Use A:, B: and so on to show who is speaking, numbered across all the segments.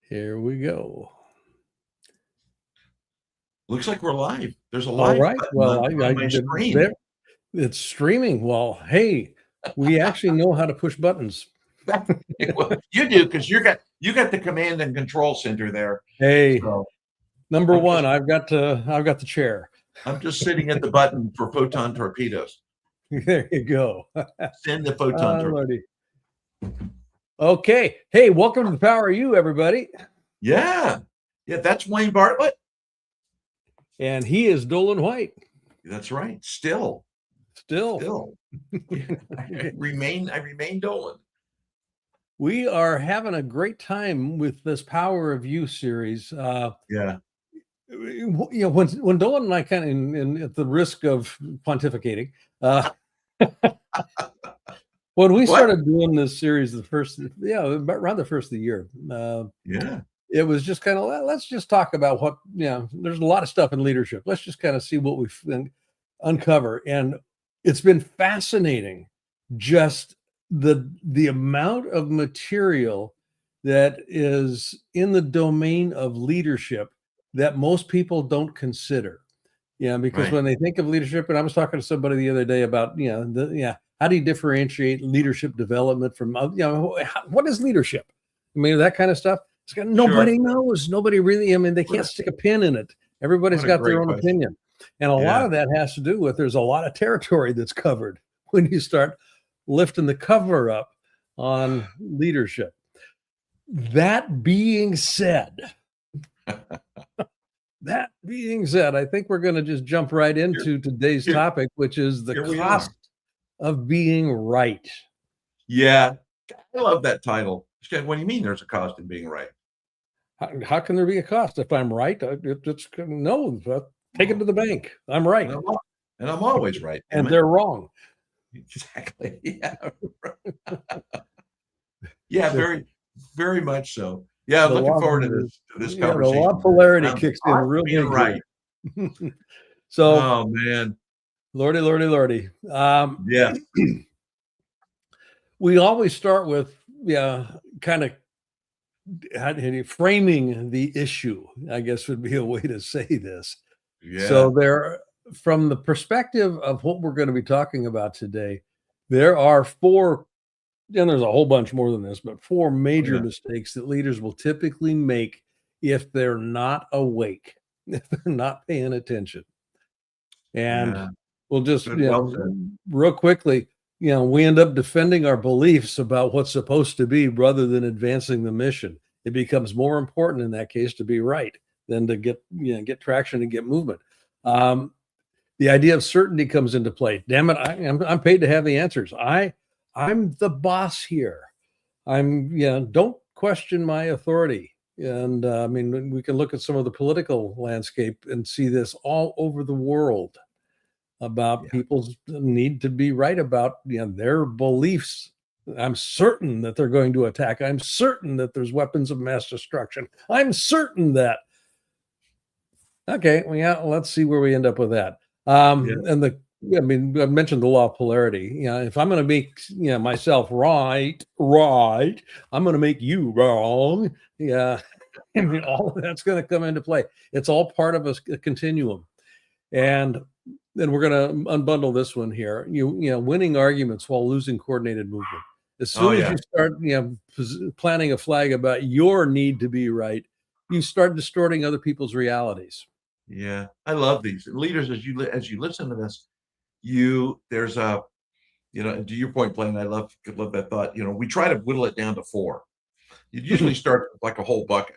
A: Here we go.
B: Looks like we're live. There's a
A: All
B: live
A: right.
B: button
A: Well,
B: on my screen.
A: it's streaming. Well, hey, we actually know how to push buttons.
B: Well, you do, because you got the command and control center there.
A: Hey,
B: So
A: number one, I've got the chair.
B: I'm just sitting at the button for photon torpedoes.
A: There you go.
B: Send the photon torpedo.
A: Okay. Hey, welcome to the Power of You, everybody.
B: Yeah. That's Wayne Bartlett.
A: And he is Doland White.
B: That's right. Still. I remain Doland.
A: We are having a great time with this Power of You series.
B: Yeah.
A: You know, when Dolan and I kind of, at the risk of pontificating, when we started doing this series, around the first of the year, it was just kind of, let's just talk about what, there's a lot of stuff in leadership. Let's just kind of see what we uncover. And it's been fascinating, just the amount of material that is in the domain of leadership that most people don't consider. Because when they think of leadership, and I was talking to somebody the other day about, how do you differentiate leadership development from, what is leadership? I mean, that kind of stuff. Nobody knows. Nobody really, they can't stick a pin in it. Everybody's got their own opinion. And a lot of that has to do with, there's a lot of territory that's covered when you start lifting the cover up on leadership. That being said, I think we're going to just jump right into today's topic, which is the cost of being right.
B: Yeah, I love that title. What do you mean there's a cost in being right?
A: How can there be a cost if I'm right? It's no, take it to the bank. I'm right.
B: And I'm always right.
A: And they're wrong.
B: Exactly. Yeah. Yeah, very, very much so. Yeah, I'm looking forward to this conversation.
A: The law of polarity kicks in real big.
B: Right.
A: So,
B: oh man,
A: Lordy.
B: Yeah.
A: We always start with kind of framing the issue, I guess would be a way to say this.
B: Yeah.
A: So from the perspective of what we're going to be talking about today, there are four, and there's a whole bunch more than this, but four major mistakes that leaders will typically make if they're not awake, if they're not paying attention. And we'll just, real quickly, we end up defending our beliefs about what's supposed to be rather than advancing the mission. It becomes more important in that case to be right than to get traction and get movement. The idea of certainty comes into play. Damn it, I'm paid to have the answers. I'm the boss here. Don't question my authority. And we can look at some of the political landscape and see this all over the world about people's need to be right about their beliefs. I'm certain that they're going to attack. I'm certain that there's weapons of mass destruction. I'm certain that. Okay, let's see where we end up with that. And I mentioned the law of polarity. If I'm going to make myself right, I'm going to make you wrong. Yeah, all of that's going to come into play. It's all part of a continuum, and then we're going to unbundle this one here. Winning arguments while losing coordinated movement. As soon as you start, planting a flag about your need to be right, you start distorting other people's realities.
B: Yeah, I love these leaders. As you listen to this, there's a, to your point, Blaine, I love that thought. We try to whittle it down to four. You usually start like a whole bucket,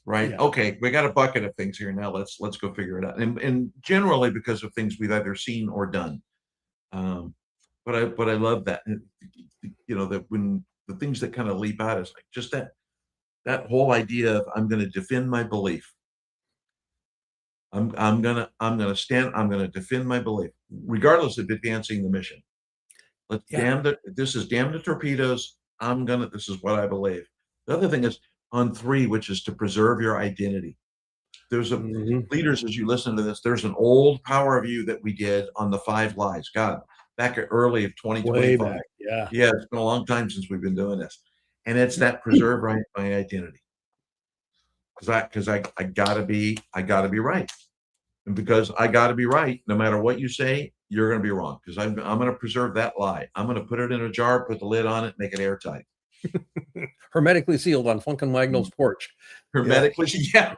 B: right? Yeah. Okay, we got a bucket of things here now. Let's go figure it out. And generally because of things we've either seen or done. But I love that. That when the things that kind of leap out is like just that whole idea of I'm going to defend my belief. I'm gonna defend my belief, regardless of advancing the mission. This is damn the torpedoes. This is what I believe. The other thing is on 3, which is to preserve your identity. There's leaders, as you listen to this, there's an old Power of You that we did on the 5 lies. God, back at early of 2025.
A: Yeah,
B: it's been a long time since we've been doing this. And it's that preserve my identity. because I gotta be right. And because I gotta be right, no matter what you say, you're gonna be wrong. Because I'm gonna preserve that lie. I'm gonna put it in a jar, put the lid on it, make it airtight.
A: Hermetically sealed on Funkin' Wagnall's porch.
B: Hermetically, yeah.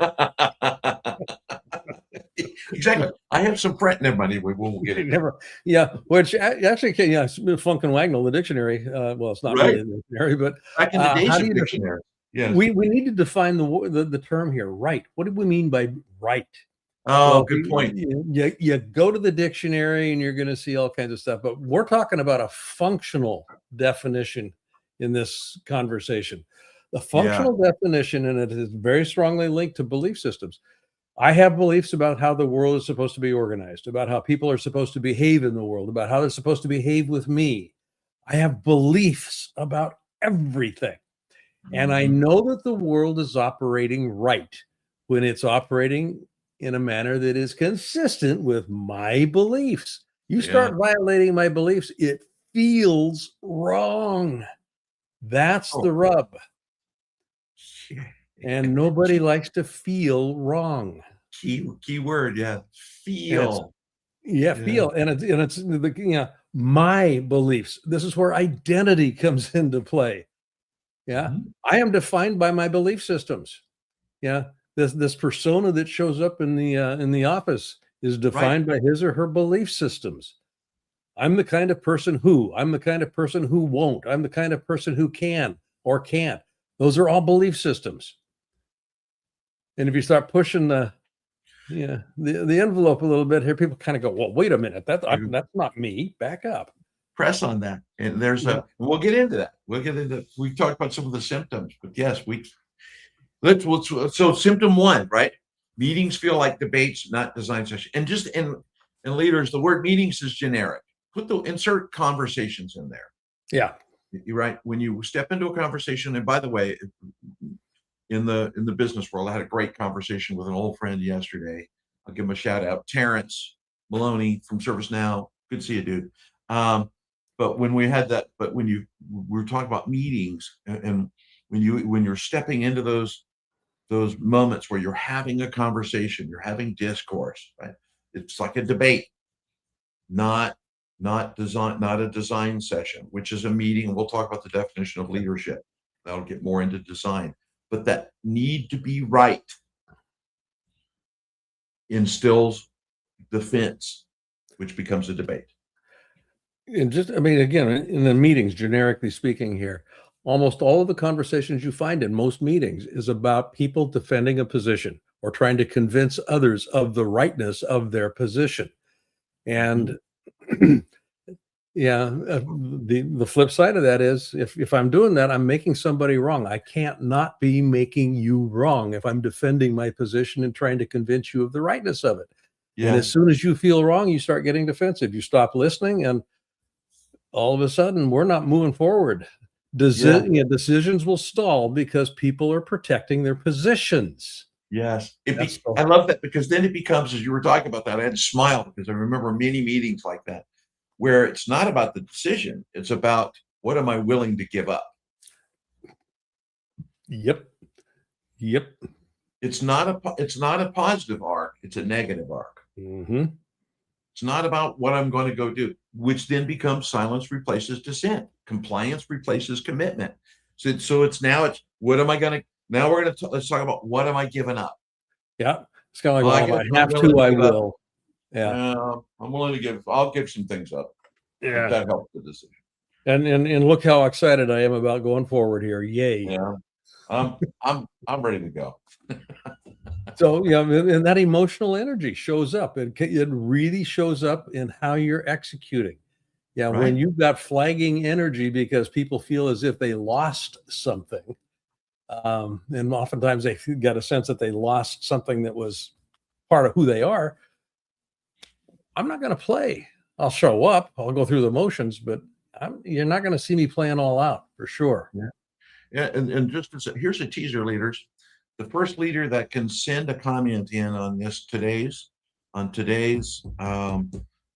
B: Exactly. I have some print in money. We won't get it.
A: Which actually, Funkin' Wagnall, the dictionary. Well, it's not
B: Right.
A: really a dictionary, but
B: Back in the days
A: how
B: of
A: do you
B: dictionary. Yes.
A: we need to define the term here. Right. What do we mean by right?
B: Oh,
A: Well,
B: good point.
A: You go to the dictionary and you're going to see all kinds of stuff, but we're talking about a functional definition in this conversation. The functional definition, and it is very strongly linked to belief systems. I have beliefs about how the world is supposed to be organized, about how people are supposed to behave in the world, about how they're supposed to behave with me. I have beliefs about everything. And I know that the world is operating right when it's operating in a manner that is consistent with my beliefs. You start violating my beliefs, it feels wrong. That's the rub. And nobody likes to feel wrong.
B: Key word, feel.
A: Feel. And it's my beliefs. This is where identity comes into play. I am defined by my belief systems. This persona that shows up in the office is defined by his or her belief systems. I'm the kind of person who, I'm the kind of person who won't, I'm the kind of person who can or can't. Those are all belief systems. And if you start pushing the envelope a little bit here, people kind of go, well, wait a minute, that's not me. Back up.
B: Press on that. And we'll get into that. We talked about some of the symptoms, but yes, so symptom one, right? Meetings feel like debates, not design session. And just in leaders, the word meetings is generic. Insert conversations in there.
A: Yeah.
B: You're right. When you step into a conversation, and by the way, in the business world, I had a great conversation with an old friend yesterday. I'll give him a shout out, Terrence Maloney from ServiceNow. Good to see you, dude. But when we were talking about meetings, and when you're stepping into those moments where you're having a conversation, you're having discourse, right? It's like a debate, not a design session, which is a meeting. We'll talk about the definition of leadership. That'll get more into design, but that need to be right instills defense, which becomes a debate.
A: And again, in the meetings, generically speaking here, almost all of the conversations you find in most meetings is about people defending a position or trying to convince others of the rightness of their position. And the flip side of that is if I'm doing that, I'm making somebody wrong. I can't not be making you wrong if I'm defending my position and trying to convince you of the rightness of it. And as soon as you feel wrong, you start getting defensive. You stop listening, and all of a sudden, we're not moving forward. Decisions will stall because people are protecting their positions.
B: Yes. I love that, because then it becomes, as you were talking about that, I had to smile because I remember many meetings like that where it's not about the decision. It's about, what am I willing to give up?
A: Yep.
B: It's not a positive arc. It's a negative arc. It's not about what I'm going to go do, which then becomes silence replaces dissent. Compliance replaces commitment. So it's what am I going to, now let's talk about, what am I giving up?
A: Yeah. It's kind of like, well, I have to, I will.
B: I'm willing to I'll give some things up.
A: Yeah.
B: That helps the decision.
A: And look how excited I am about going forward here. Yay.
B: Yeah. I'm ready to go.
A: So, and that emotional energy shows up, and it really shows up in how you're executing. Yeah. Right. When you've got flagging energy because people feel as if they lost something. And oftentimes they got a sense that they lost something that was part of who they are. I'm not going to play. I'll show up. I'll go through the motions, but you're not going to see me playing all out for sure.
B: Yeah. And just here's a teaser, leaders. The first leader that can send a comment in on today's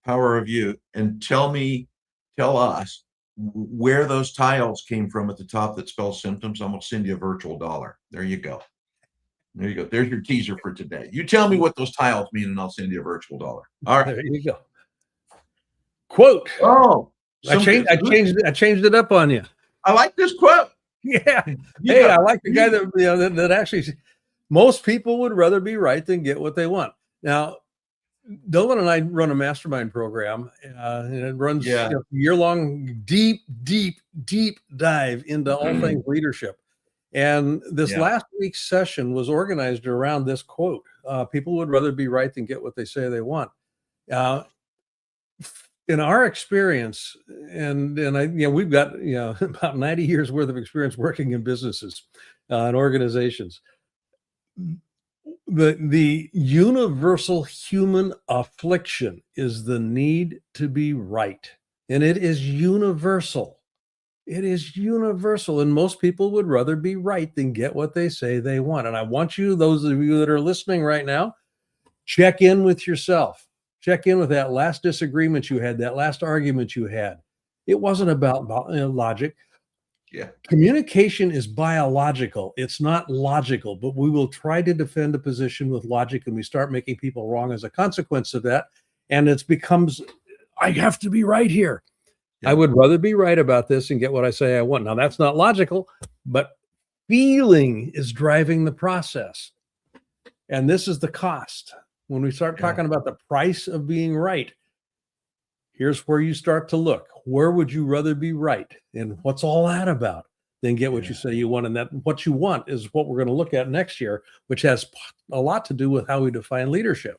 B: Power of You and tell us where those tiles came from at the top that spells symptoms, I'm going to send you a virtual $1. There you go. There you go. There's your teaser for today. You tell me what those tiles mean, and I'll send you a virtual dollar. All right.
A: There you go. Quote.
B: Oh,
A: I changed it up on you.
B: I like this quote.
A: Yeah. Hey, I like the guy that actually. Most people would rather be right than get what they want. Now, Doland and I run a mastermind program, and it runs year-long, deep dive into all things leadership. And this last week's session was organized around this quote: "People would rather be right than get what they say they want." In our experience, and we've got about 90 years worth of experience working in businesses and organizations. The universal human affliction is the need to be right. And it is universal. It is universal. And most people would rather be right than get what they say they want. And I want you, those of you that are listening right now, check in with yourself. Check in with that last disagreement you had, that last argument you had. It wasn't about logic.
B: Yeah.
A: Communication is biological. It's not logical, but we will try to defend a position with logic, and we start making people wrong as a consequence of that. And it becomes, I have to be right here. Yeah. I would rather be right about this and get what I say I want. Now, that's not logical, but feeling is driving the process. And this is the cost. When we start talking about the price of being right, here's where you start to look. Where would you rather be right? And what's all that about? Then get what you say you want. And that what you want is what we're going to look at next year, which has a lot to do with how we define leadership.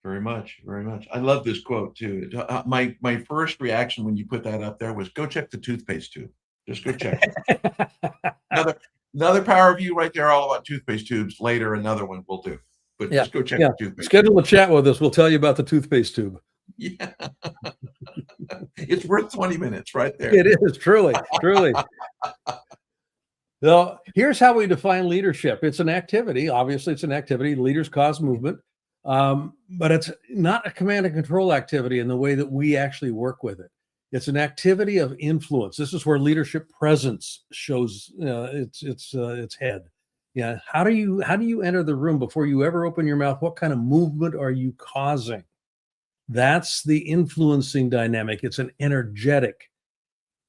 B: Very much, very much. I love this quote too. My first reaction when you put that up there was go check the toothpaste tube. Just go check it. Another power review right there, all about toothpaste tubes. Later, another one will do. But just go check the toothpaste.
A: Schedule a chat with us. We'll tell you about the toothpaste tube.
B: Yeah. It's worth 20 minutes right there.
A: It is, truly. Now, here's how we define leadership. It's an activity. Obviously, it's an activity. Leaders cause movement. But it's not a command and control activity in the way that we actually work with it. It's an activity of influence. This is where leadership presence shows its head. Yeah. How do you enter the room before you ever open your mouth? What kind of movement are you causing? That's the influencing dynamic. It's an energetic.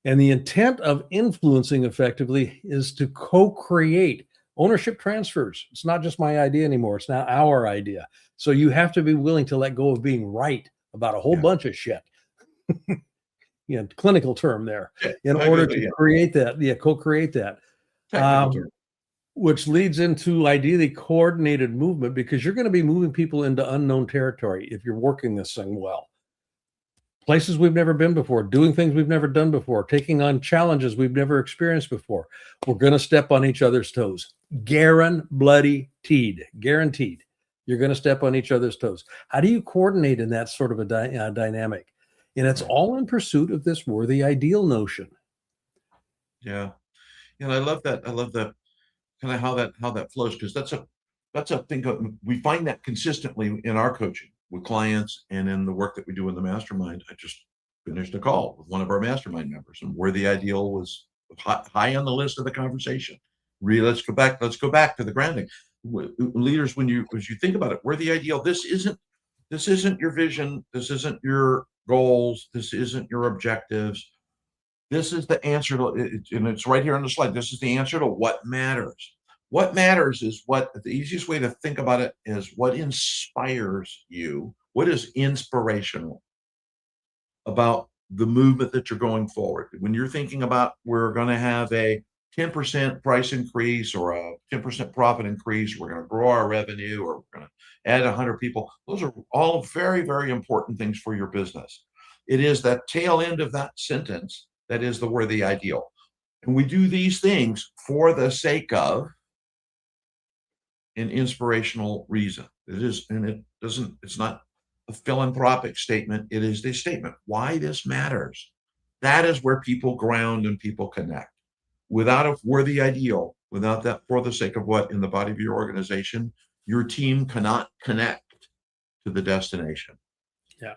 A: And the intent of influencing effectively is to co-create. Ownership transfers. It's not just my idea anymore. It's now our idea. So you have to be willing to let go of being right about a whole bunch of shit. Clinical term there. In order to create that, co-create that. Which leads into ideally coordinated movement, because you're going to be moving people into unknown territory if you're working this thing well. Places we've never been before, doing things we've never done before, taking on challenges we've never experienced before. We're going to step on each other's toes. Guaranteed. You're going to step on each other's toes. How do you coordinate in that sort of a dynamic? And it's all in pursuit of this worthy ideal notion.
B: Yeah. And I love that kind of how that flows, because that's a thing. We find that consistently in our coaching with clients and in the work that we do in the mastermind. I just finished a call with one of our mastermind members, and where the ideal was high on the list of the conversation. Really, let's go back to the grounding. Leaders, as you think about it, where the ideal, this isn't your vision, this isn't your goals, this isn't your objectives. This is the answer to, and it's right here on the slide. This is the answer to what matters. What matters is the easiest way to think about it is what inspires you. What is inspirational about the movement that you're going forward? When you're thinking about, we're going to have a 10% price increase or a 10% profit increase, we're going to grow our revenue, or we're going to add 100 people. Those are all very, very important things for your business. It is that tail end of that sentence that is the worthy ideal. And we do these things for the sake of an inspirational reason. It's not a philanthropic statement. It is the statement why this matters. That is where people ground and people connect. Without a worthy ideal, without that for the sake of what in the body of your organization, your team cannot connect to the destination.
A: Yeah.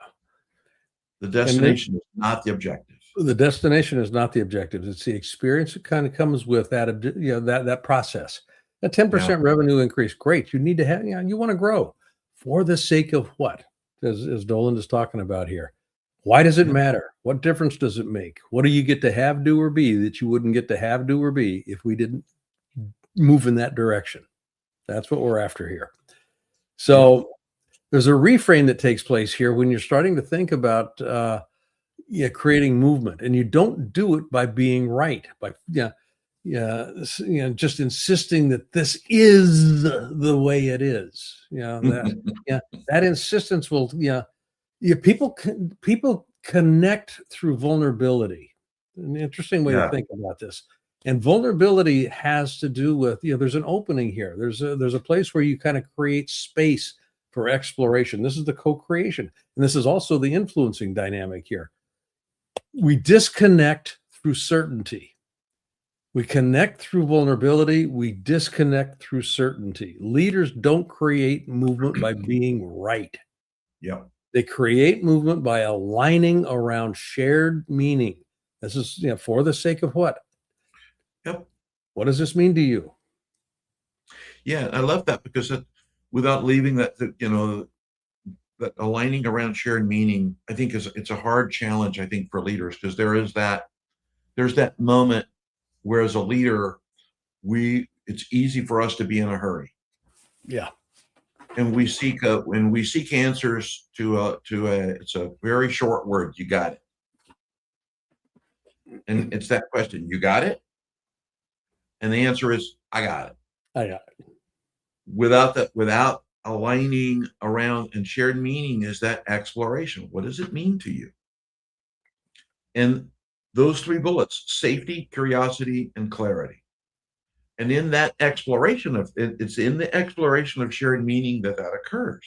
B: The destination is not the objective.
A: The destination is not the objective. It's the experience that kind of comes with that, that process. A 10% revenue increase, great. You need to have, you want to grow for the sake of what? As Doland is talking about here. Why does it matter? What difference does it make? What do you get to have, do, or be that you wouldn't get to have, do, or be if we didn't move in that direction? That's what we're after here. So there's a reframe that takes place here when you're starting to think about creating movement, and you don't do it by being right, by just insisting that this is the way it is. That insistence will people connect through vulnerability. An interesting way to think about this. And vulnerability has to do with, there's an opening here. There's a place where you kind of create space for exploration. This is the co-creation. And this is also the influencing dynamic here. We disconnect through certainty. We connect through vulnerability. We disconnect through certainty. Leaders don't create movement by being right.
B: Yeah.
A: They create movement by aligning around shared meaning. This is, for the sake of what?
B: Yep.
A: What does this mean to you?
B: Yeah, I love that, because without leaving that aligning around shared meaning, I think it's a hard challenge, I think, for leaders, because there's that moment where, as a leader, it's easy for us to be in a hurry.
A: Yeah.
B: And we seek answers to it's a very short word. You got it. And it's that question, you got it? And the answer is, I got it.
A: I got it.
B: Without aligning around and shared meaning is that exploration. What does it mean to you? And those three bullets: safety, curiosity, and clarity. And in that exploration it's in the exploration of shared meaning that occurs,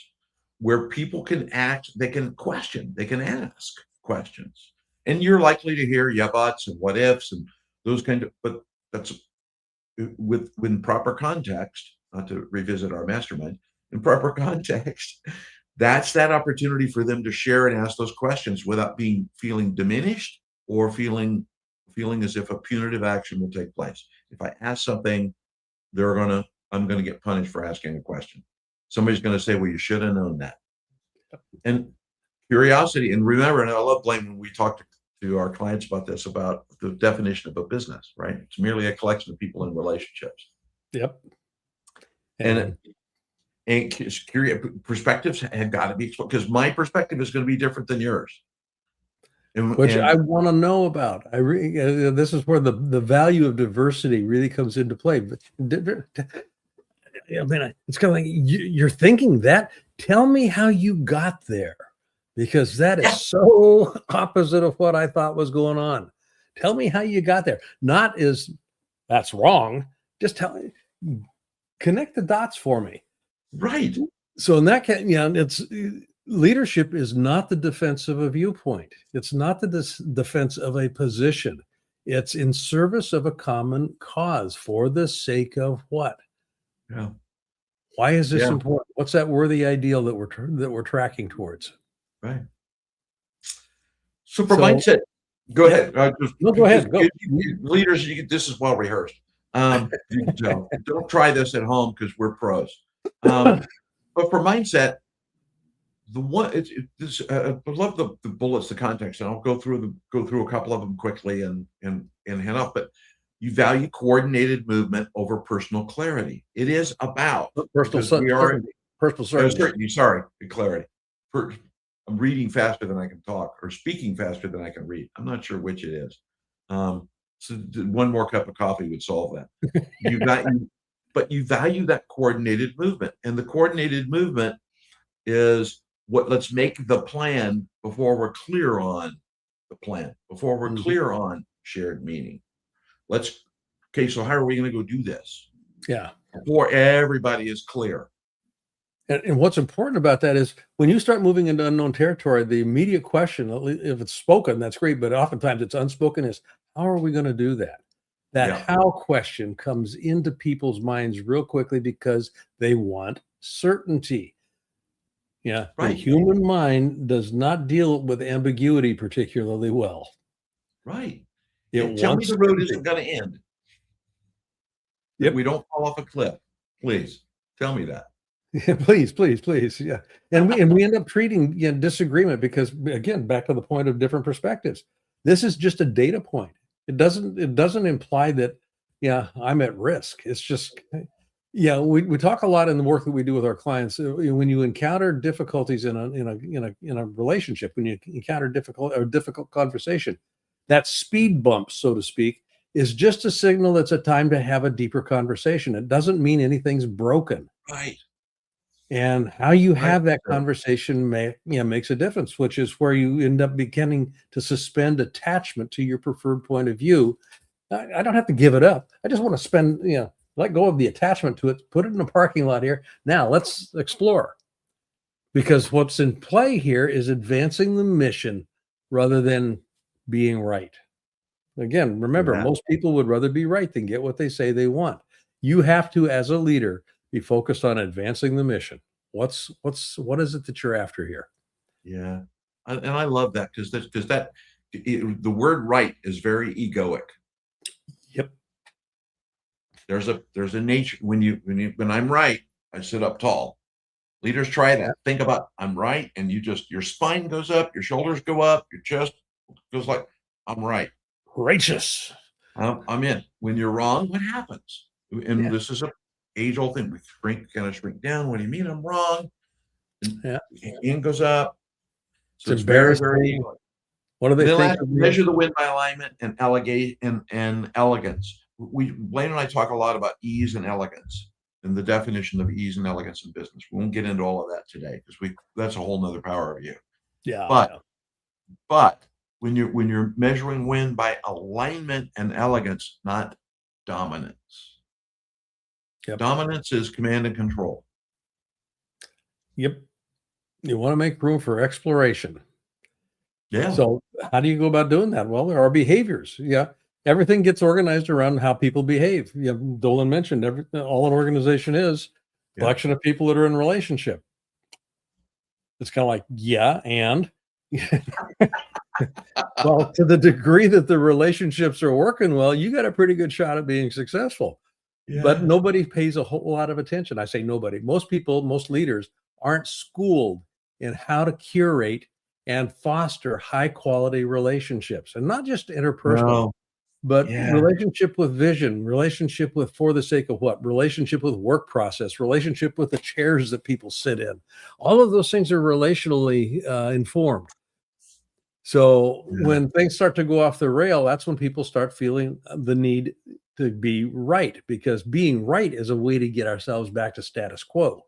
B: where people can act, they can question, they can ask questions. And you're likely to hear yeah buts and what ifs and those but that's within proper context, not to revisit our mastermind, in proper context, that's that opportunity for them to share and ask those questions without feeling diminished or feeling as if a punitive action will take place. If I ask something, I'm going to get punished for asking a question. Somebody's going to say, well, you should have known that. And curiosity, and remember, and I love Blaine when we talk to our clients about this, about the definition of a business, right? It's merely a collection of people in relationships.
A: Yep.
B: And perspectives have got to be, because my perspective is going to be different than yours.
A: Which I want to know about. This is where the value of diversity really comes into play. But it's kind of like you're thinking that. Tell me how you got there, because that is so opposite of what I thought was going on. Tell me how you got there. Not is that's wrong. Just connect the dots for me.
B: Right.
A: So in that case, it's. Leadership is not the defense of a viewpoint. It's not the defense of a position. It's in service of a common cause for the sake of what?
B: Yeah.
A: Why is this important? What's that worthy ideal that we're tracking towards?
B: Right. So for mindset, go ahead.
A: Go ahead. Go.
B: Leaders, this is well rehearsed. Don't try this at home because we're pros. But for mindset, I love the bullets, the context, and I'll go through a couple of them quickly and hand off. But you value coordinated movement over personal clarity. It is about
A: personal certainty.
B: Sorry, clarity. I'm reading faster than I can talk, or speaking faster than I can read. I'm not sure which it is. So one more cup of coffee would solve that. But you value that coordinated movement, and the coordinated movement is let's make the plan before we're clear on the plan, before we're clear on shared meaning. So how are we going to go do this?
A: Yeah.
B: Before everybody is clear.
A: And what's important about that is when you start moving into unknown territory, the immediate question, if it's spoken, that's great, but oftentimes it's unspoken, is how are we going to do that? That how question comes into people's minds real quickly because they want certainty. Yeah, right. The human mind does not deal with ambiguity particularly well.
B: Right. Tell me the road isn't going to end. Yep. We don't fall off a cliff. Please tell me that.
A: Yeah, please, please, please. Yeah. And we end up treating disagreement because, again, back to the point of different perspectives. This is just a data point. It doesn't imply that, yeah, I'm at risk. It's just, yeah, we talk a lot in the work that we do with our clients. When you encounter difficulties in a relationship, when you encounter difficult conversation, that speed bump, so to speak, is just a signal that's a time to have a deeper conversation. It doesn't mean anything's broken.
B: Right.
A: And how you
B: Right.
A: have that conversation makes a difference, which is where you end up beginning to suspend attachment to your preferred point of view. I don't have to give it up. I just want to let go of the attachment to it, put it in a parking lot here. Now let's explore. Because what's in play here is advancing the mission rather than being right. Again, remember,
B: Yeah.
A: most people would rather be right than get what they say they want. You have to, as a leader, be focused on advancing the mission. What is it that you're after here?
B: Yeah. And I love that because the word right is very egoic.
A: Yep.
B: There's a nature when I'm right, I sit up tall. Leaders try that. Think about I'm right, and your spine goes up, your shoulders go up, your chest goes like I'm right.
A: Righteous.
B: I'm in. When you're wrong, what happens? And this is a age-old thing. We kind of shrink down. What do you mean I'm wrong? And hand goes up. So it's very, very egoic.
A: What do they think?
B: Measure the wind by alignment and elegance. Blaine and I talk a lot about ease and elegance and the definition of ease and elegance in business. We won't get into all of that today because that's a whole nother power review.
A: Yeah.
B: But when you're measuring wind by alignment and elegance, not dominance.
A: Yep.
B: Dominance is command and control.
A: Yep. You want to make room for exploration.
B: Yeah.
A: So how do you go about doing that? Well, there are behaviors. Yeah. Everything gets organized around how people behave. Doland mentioned all an organization is a collection of people that are in relationship. It's kind of like, and well, to the degree that the relationships are working well, you got a pretty good shot at being successful. Yeah. But nobody pays a whole lot of attention. I say nobody. Most people, most leaders aren't schooled in how to curate and foster high quality relationships, and not just interpersonal, but relationship with vision, relationship with for the sake of what, relationship with work process, relationship with the chairs that people sit in. All of those things are relationally informed. So when things start to go off the rail, that's when people start feeling the need to be right, because being right is a way to get ourselves back to status quo.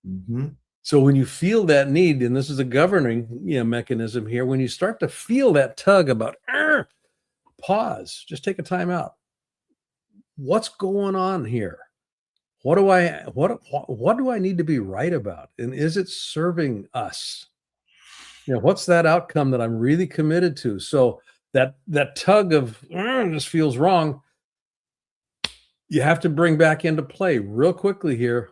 B: Mm-hmm.
A: So when you feel that need, and this is a governing mechanism here, when you start to feel that tug about pause, just take a time out. What's going on here? What do I need to be right about? And is it serving us? What's that outcome that I'm really committed to? So that tug of just feels wrong. You have to bring back into play real quickly here.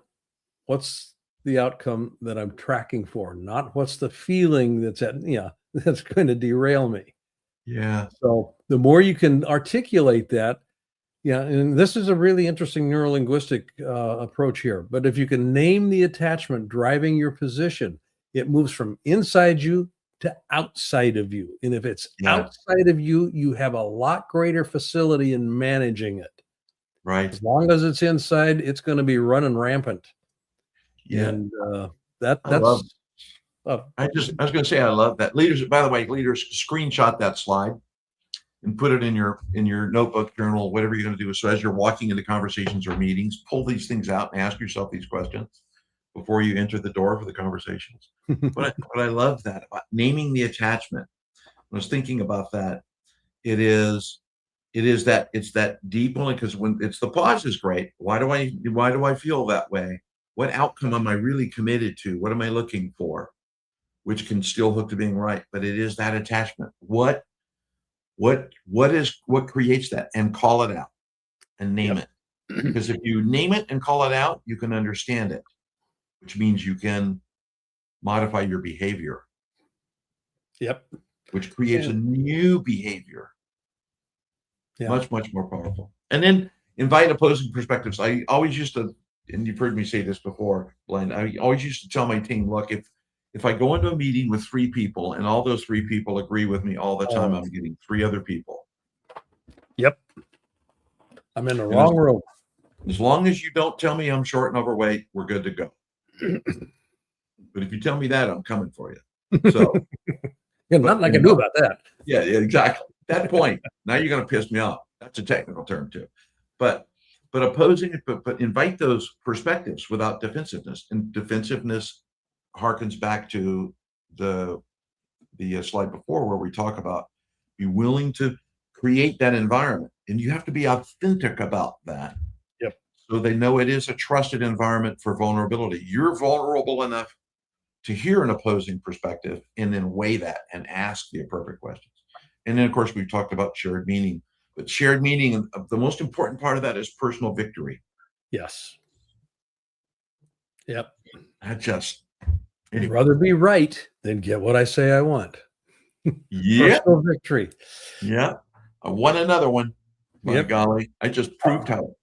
A: What's the outcome that I'm tracking for? Not what's the feeling that's going to derail me.
B: Yeah.
A: So the more you can articulate that, and this is a really interesting neurolinguistic approach here. But if you can name the attachment driving your position, it moves from inside you to outside of you. And if it's outside of you, you have a lot greater facility in managing it.
B: Right.
A: As long as it's inside, it's going to be running rampant.
B: Yeah.
A: And
B: I was going to say, I love that. Leaders, by the way, screenshot that slide and put it in your notebook, journal, whatever you're going to do. So as you're walking into conversations or meetings, pull these things out and ask yourself these questions before you enter the door for the conversations. But I love that about naming the attachment. I was thinking about that. It's that deep only because when it's the pause is great. Why do I feel that way? What outcome am I really committed to? What am I looking for? Which can still hook to being right, but it is that attachment. What creates that? And call it out and name it. Because if you name it and call it out, you can understand it, which means you can modify your behavior.
A: Yep.
B: Which creates a new behavior.
A: Yeah.
B: Much, much more powerful. And then invite opposing perspectives. I always used to and you've heard me say this before, Blaine, I always used to tell my team, look, if I go into a meeting with 3 people and all those 3 people agree with me all the time, I'm getting 3 other people.
A: Yep. I'm in the wrong room.
B: As long as you don't tell me I'm short and overweight, we're good to go. But if you tell me that, I'm coming for you. So
A: nothing I can do about that.
B: Yeah, exactly. That point, now you're going to piss me off. That's a technical term too. But opposing it, but invite those perspectives without defensiveness. And defensiveness harkens back to the slide before where we talk about be willing to create that environment, and you have to be authentic about that.
A: Yep.
B: So they know it is a trusted environment for vulnerability. You're vulnerable enough to hear an opposing perspective and then weigh that and ask the appropriate questions. And then, of course, we've talked about shared meaning, but shared meaning, the most important part of that is personal victory.
A: Yes. Yep.
B: Anyway.
A: I'd rather be right than get what I say I want.
B: Yeah.
A: Personal victory.
B: Yeah. I won another one. My golly, I just proved how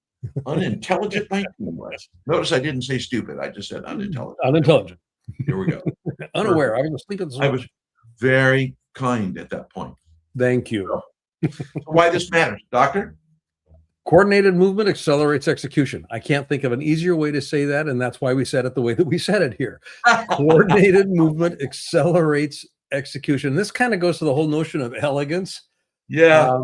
B: unintelligent my team was. Notice I didn't say stupid. I just said unintelligent.
A: Unintelligent.
B: Here we go.
A: Unaware. I was asleep at the
B: I was very kind at that point.
A: Thank you.
B: So why this matters, Doctor?
A: Coordinated movement accelerates execution. I can't think of an easier way to say that, and that's why we said it the way that we said it here. Coordinated movement accelerates execution. This kind of goes to the whole notion of elegance.
B: Yeah.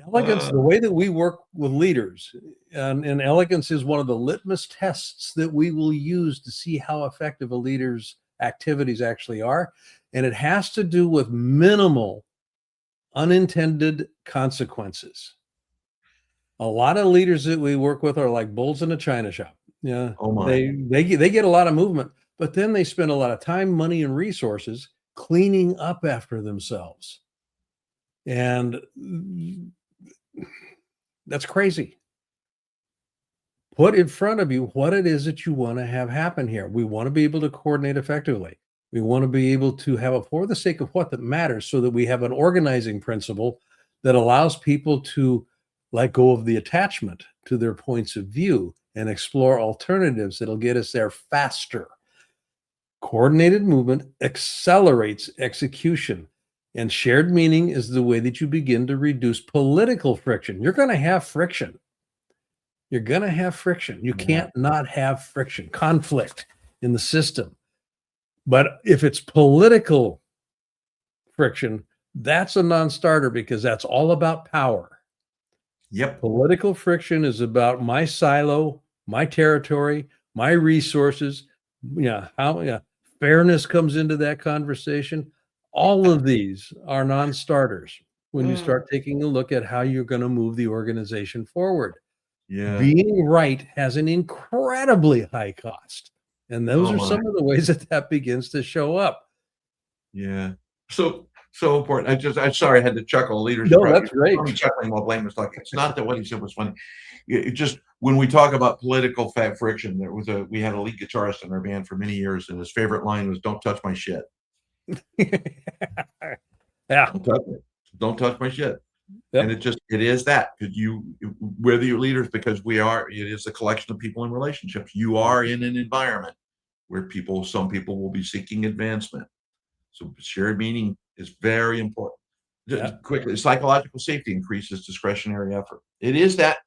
A: Elegance, the way that we work with leaders, and elegance is one of the litmus tests that we will use to see how effective a leader's activities actually are. And it has to do with minimal unintended consequences. A lot of leaders that we work with are like bulls in a china shop. Yeah.
B: Oh my.
A: They get a lot of movement, but then they spend a lot of time, money, and resources cleaning up after themselves. And that's crazy. Put in front of you what it is that you want to have happen here. We want to be able to coordinate effectively. We want to be able to have a for the sake of what that matters, so that we have an organizing principle that allows people to let go of the attachment to their points of view and explore alternatives that'll get us there faster. Coordinated movement accelerates execution, and shared meaning is the way that you begin to reduce political friction. You're going to have friction. You're going to have friction. You can't not have friction, conflict in the system. But if it's political friction, that's a non-starter, because that's all about power.
B: Yep.
A: Political friction is about my silo, my territory, my resources. Fairness comes into that conversation. All of these are non-starters when you start taking a look at how you're going to move the organization forward.
B: Yeah.
A: Being right has an incredibly high cost. And those are some of the ways that begins to show up.
B: Yeah. So important. I'm sorry, I had to chuckle. Leaders.
A: No, that's great.
B: I'm chuckling while Blaine was talking. It's not that what he said was funny. It just, when we talk about political friction, we had a lead guitarist in our band for many years, and his favorite line was, "Don't touch my shit."
A: Yeah.
B: Don't touch my shit.
A: Yep.
B: And it is that, because whether you're leaders, because it is a collection of people in relationships. You are in an environment where some people will be seeking advancement. So shared meaning is very important. Just quickly, psychological safety increases discretionary effort. It is that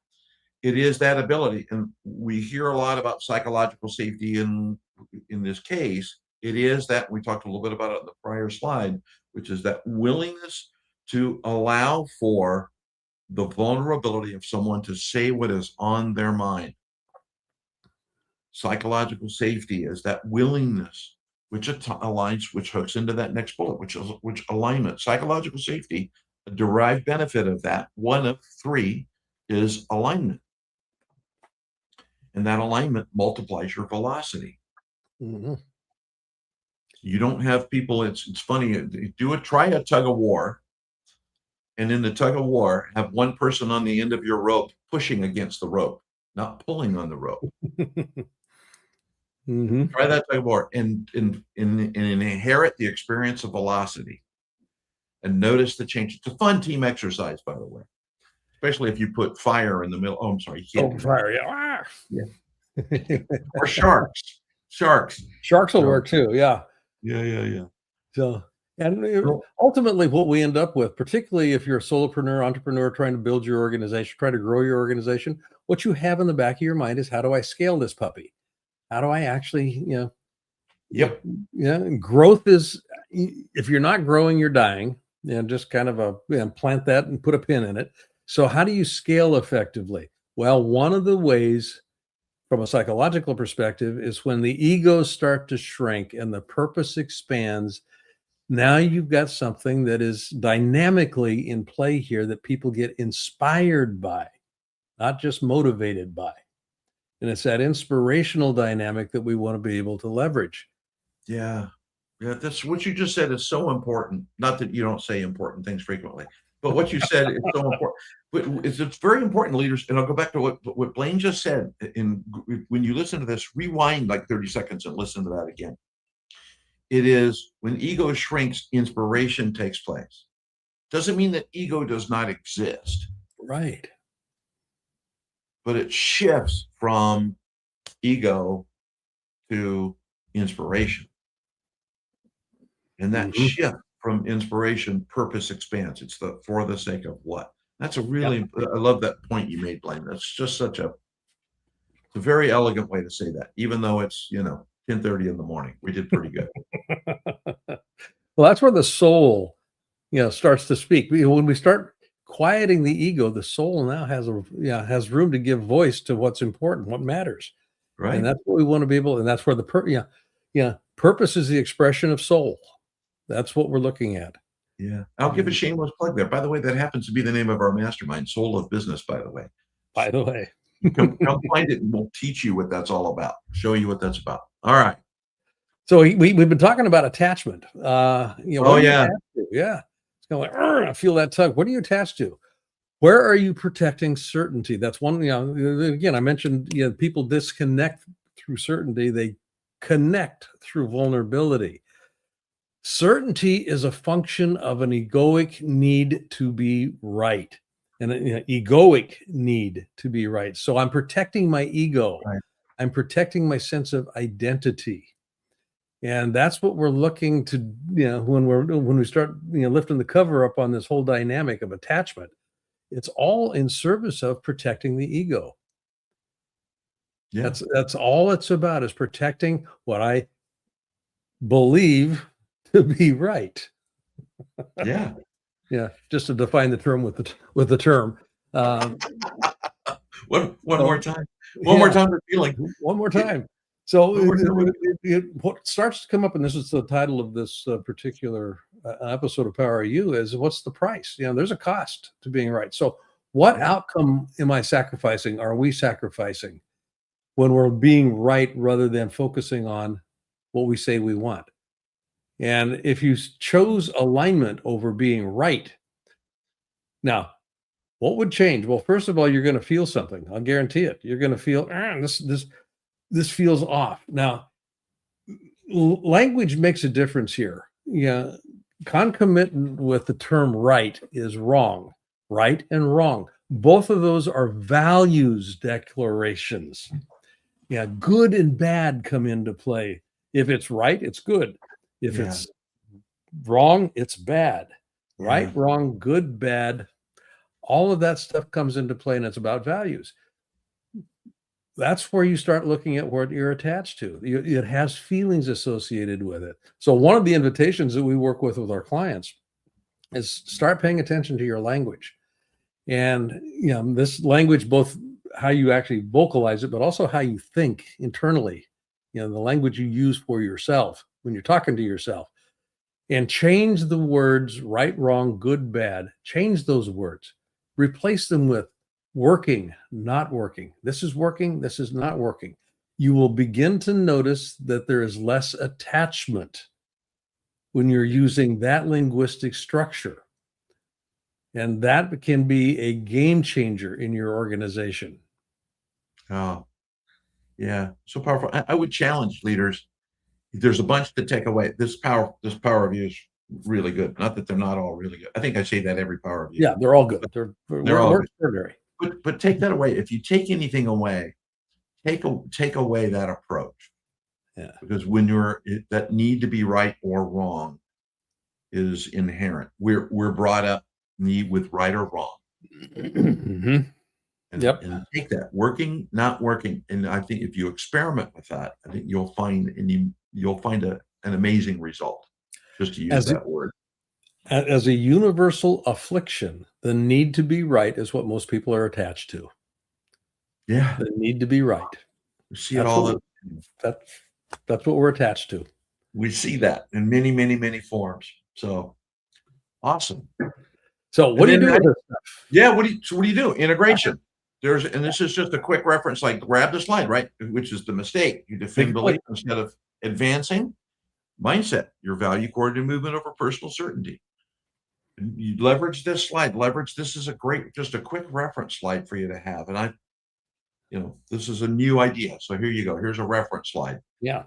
B: ability. And we hear a lot about psychological safety in this case. It is that, we talked a little bit about it in the prior slide, which is that willingness to allow for the vulnerability of someone to say what is on their mind. Psychological safety is that willingness, which hooks into that next bullet, which alignment. Psychological safety, a derived benefit of that, one of 3, is alignment. And that alignment multiplies your velocity.
A: Mm-hmm.
B: You don't have people, it's funny, try a tug of war. And in the tug of war, have one person on the end of your rope pushing against the rope, not pulling on the rope.
A: Mm-hmm.
B: Try that tug of war and inherit the experience of velocity, and notice the change. It's a fun team exercise, by the way, especially if you put fire in the middle. Oh, I'm sorry.
A: Fire. Yeah.
B: Yeah. Or sharks. Sharks.
A: Sharks will
B: So,
A: work too. Yeah.
B: yeah.
A: So, and
B: Well,
A: ultimately, what we end up with, particularly if you're a solopreneur, entrepreneur trying to build your organization, try to grow your organization, what you have in the back of your mind is, how do I scale this puppy? How do I actually,
B: yep.
A: growth is, if you're not growing, you're dying. Just kind of plant that and put a pin in it. So, how do you scale effectively? Well, one of the ways from a psychological perspective is when the egos start to shrink and the purpose expands. Now you've got something that is dynamically in play here that people get inspired by, not just motivated by. And it's that inspirational dynamic that we want to be able to leverage.
B: Yeah. Yeah. That's what you just said is so important. Not that you don't say important things frequently, but what you said is so important. But it's very important, leaders. And I'll go back to what Blaine just said. When you listen to this, rewind like 30 seconds and listen to that again. It is when ego shrinks, inspiration takes place. Doesn't mean that ego does not exist,
A: Right.
B: but it shifts from ego to inspiration. And that shift from inspiration, purpose expands. It's for the sake of what? That's a really, I love that point you made, Blaine. That's just it's a very elegant way to say that, even though it's, 10:30 in the morning. We did pretty good.
A: Well, that's where the soul, starts to speak. When we start quieting the ego, the soul now has room to give voice to what's important, what matters.
B: Right.
A: And that's what we want to be able, and that's where purpose is the expression of soul. That's what we're looking at.
B: Yeah. I'll give a shameless plug there. By the way, that happens to be the name of our mastermind, Soul of Business, by the way.
A: By the way.
B: Come find it and we'll teach you what that's all about. Show you what that's about. All right.
A: So we've been talking about attachment.
B: Yeah.
A: Yeah. It's kind of like, I feel that tug. What are you attached to? Where are you protecting certainty? That's one, again, I mentioned, people disconnect through certainty. They connect through vulnerability. Certainty is a function of an egoic need to be right, and an egoic need to be right. So I'm protecting my ego.
B: Right.
A: I'm protecting my sense of identity. And that's what we're looking to, when we start, lifting the cover up on this whole dynamic of attachment. It's all in service of protecting the ego.
B: Yeah.
A: That's all it's about, is protecting what I believe to be right.
B: Yeah.
A: Yeah. Just to define the term with the term.
B: One more time. One more time for feeling.
A: One more time. So what starts to come up, and this is the title of this particular episode of Power You, is what's the price? There's a cost to being right. So what outcome am I sacrificing? Are we sacrificing when we're being right rather than focusing on what we say we want? And if you chose alignment over being right, now, what would change? Well, first of all, you're going to feel something. I'll guarantee it. You're going to feel, this feels off. Now, language makes a difference here. Concomitant with the term right is wrong. Right and wrong. Both of those are values declarations. Good and bad come into play. If it's right, it's good. If it's wrong, it's bad. Right, wrong, good, bad. All of that stuff comes into play, and it's about values. That's where you start looking at what you're attached to. It has feelings associated with it. So one of the invitations that we work with our clients is start paying attention to your language. And this language, both how you actually vocalize it, but also how you think internally, the language you use for yourself when you're talking to yourself. And change the words right, wrong, good, bad. Change those words. Replace them with working, not working. This is working. This is not working. You will begin to notice that there is less attachment when you're using that linguistic structure. And that can be a game changer in your organization.
B: Oh, yeah. So powerful. I would challenge leaders. There's a bunch to take away. This power of you is really good. Not that they're not all really good. I think I say that every power of you.
A: Yeah, they're all good. They're all
B: good.
A: extraordinary.
B: But take that away. If you take anything away, take away that approach.
A: Yeah.
B: Because when that need to be right or wrong is inherent. We're brought up with right or wrong.
A: Mhm. Yep.
B: And take that working, not working. And I think if you experiment with that, I think you'll find an amazing result. Just to use that word.
A: As a universal affliction, the need to be right is what most people are attached to.
B: Yeah.
A: The need to be right.
B: We see it all.
A: That's what we're attached to.
B: We see that in many, many, many forms. So awesome.
A: So what do you do with this stuff?
B: Yeah, what do you do? Integration. And this is just a quick reference, like grab the slide, right? Which is the mistake. You defend belief instead of advancing. Mindset, your value coordinated movement over personal certainty. And you leverage this slide. This is just a quick reference slide for you to have. And this is a new idea. So here you go. Here's a reference slide.
A: Yeah.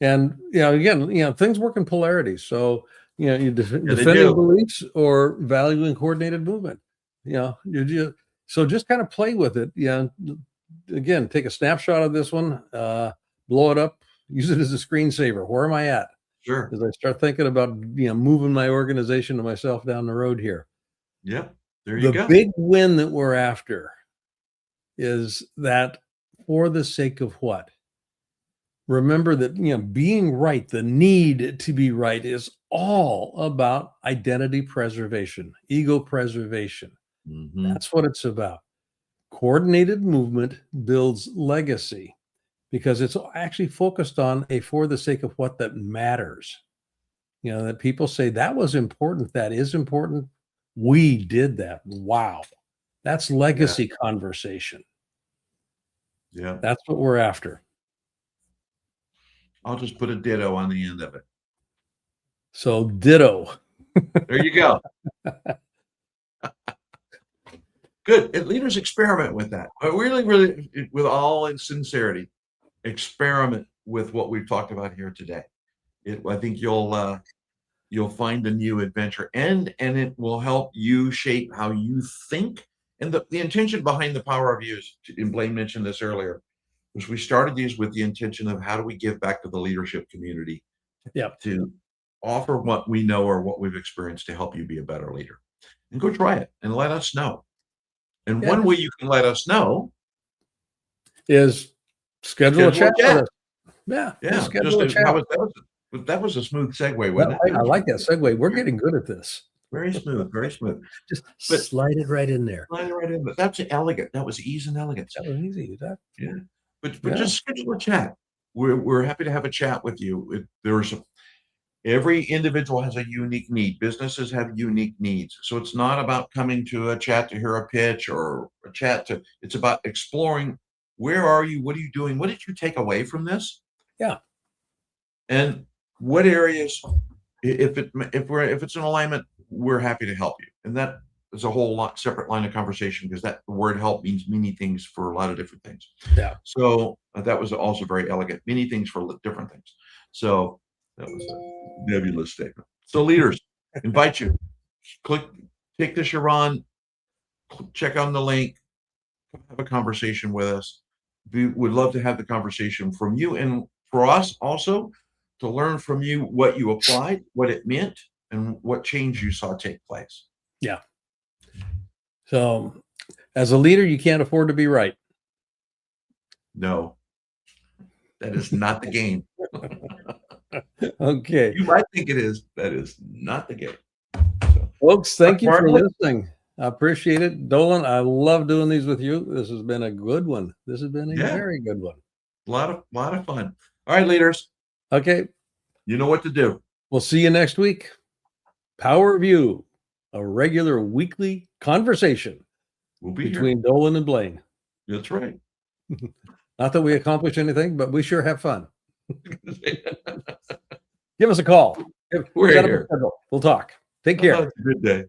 A: And again, things work in polarity. So you defending beliefs or valuing coordinated movement. So just kind of play with it. Yeah. Again, take a snapshot of this one, blow it up, use it as a screensaver. Where am I at?
B: Sure.
A: As I start thinking about moving my organization and myself down the road here.
B: Yep. There you go.
A: The big win that we're after is that for the sake of what? Remember that being right, the need to be right, is all about identity preservation, ego preservation.
B: Mm-hmm.
A: That's what it's about. Coordinated movement builds legacy because it's actually focused on a for the sake of what that matters. That people say that was important, that is important. We did that. Wow. That's legacy conversation.
B: Yeah.
A: That's what we're after.
B: I'll just put a ditto on the end of it.
A: So ditto.
B: There you go. Good. And leaders experiment with that. But really, really, with all in sincerity, experiment with what we've talked about here today. I think you'll find a new adventure, and it will help you shape how you think. And the intention behind the Power of You is, and Blaine mentioned this earlier, was we started these with the intention of how do we give back to the leadership community to offer what we know or what we've experienced to help you be a better leader. And go try it and let us know. And one way you can let us know
A: is schedule a chat. Yeah.
B: Schedule a chat. That was a smooth segue, wasn't it?
A: I like that segue. We're getting good at this.
B: Very smooth, very smooth.
A: Just slide it right in there.
B: Slide it right in. But that's elegant. That was ease and elegance.
A: That was easy.
B: Yeah. But just schedule a chat. We're happy to have a chat with you. Every individual has a unique need. Businesses have unique needs. So it's not about coming to a chat to hear a pitch or a chat it's about exploring, where are you? What are you doing? What did you take away from this?
A: Yeah.
B: And what areas, if it's in alignment, we're happy to help you. And that is a whole separate line of conversation, because the word help means many things for a lot of different things.
A: Yeah.
B: So that was also very elegant. Many things for different things. So that was a nebulous statement. So leaders, invite you. Take this you're on, check on the link, have a conversation with us. We would love to have the conversation from you, and for us also to learn from you what you applied, what it meant, and what change you saw take place.
A: Yeah. So as a leader, you can't afford to be right.
B: No, that is not the game.
A: Okay.
B: You might think it is. That is not the game.
A: So, folks, thank you for listening. I appreciate it. Doland, I love doing these with you. This has been a good one. This has been a very good one.
B: A lot of fun. All right, leaders.
A: Okay.
B: You know what to do.
A: We'll see you next week. Power of You, a regular weekly conversation between Doland and Blaine.
B: That's right.
A: Not that we accomplish anything, but we sure have fun. Give us a call.
B: We're here.
A: We'll talk. Take care.
B: Have a good day.